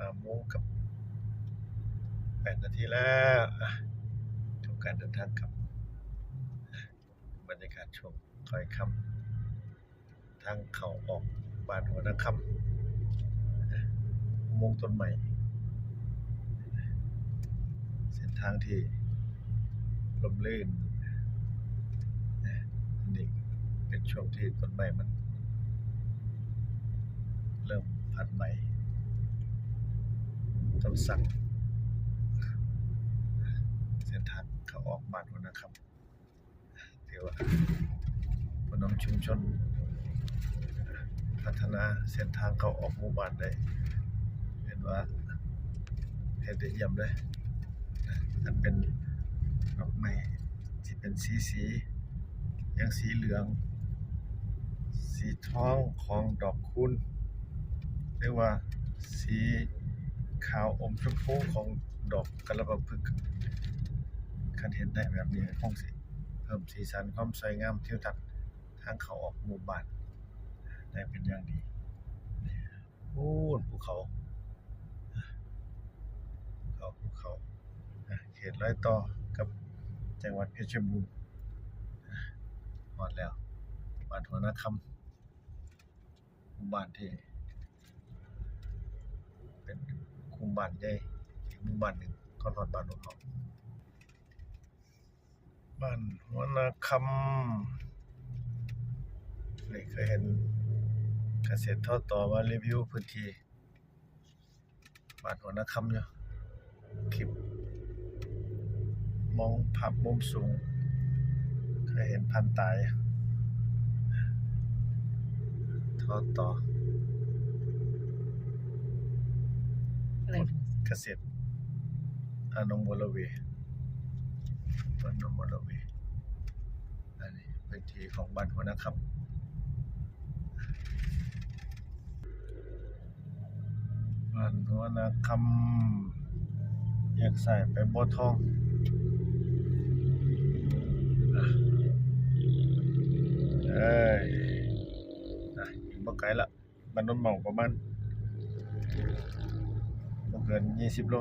5 โมงกับ8 นาทีแล้วทุกการเดินทางครับบรรยากาศช่วงค่อยค่ำทางเข้าออกบ้านหัวนาคำอุโมงค์ต้นใหม่เส้นทางที่ลมลื่นอันนี้เป็นช่วงที่ต้นไม้มันเริ่มพันธุ์ใหม่ต้นสักเส้นทางเข้าออกบ้านหัวนาคำถือว่าพี่น้องชุมชนพัฒนาเส้นทางเข้าออกหมู่บ้านได้เห็นว่าเฮ็ดได้เยี่ยมเลยอันเป็นดอกไม้ที่เป็นสีอย่างสีเหลืองสีทองของดอกคูณเรียกว่าสีขาวอมชมพูของดอกกระบะพึกษ์คันเห็นได้แบบนี้คงสิเพิ่มสีสันความสวยงามทิวทัศน์ทางเข้าออกหมู่บ้านได้เป็นอย่างดีภูเขาเขตรอยต่อกับจังหวัดเพชรบูรณ์ฮอดแล้วบ้านหัวนาคำหมู่บ้านที่เป็นหมู่บ้านใหญ่อีกหมู่บ้านหนึ่งก่อนฮอดบ้านของเขาบ้านหัวนาคำนี่เคยเห็นเกษตรทอดต่อมารีวิวพื้นที่บ้านหัวนาคำอยู่คลิปมองภาพมุมสูงเคยเห็นพันตายทอดต่อเกษตรอนงวรเวบ้านนงวรเวอันนี้พื้นที่ของบ้านหัวนาคำบ้านหัวนาคำแยกซ้ายไปบ่อทองอีกบ่ไกลละบ้านโนนหม่องประมาณบ่เกิน20 โล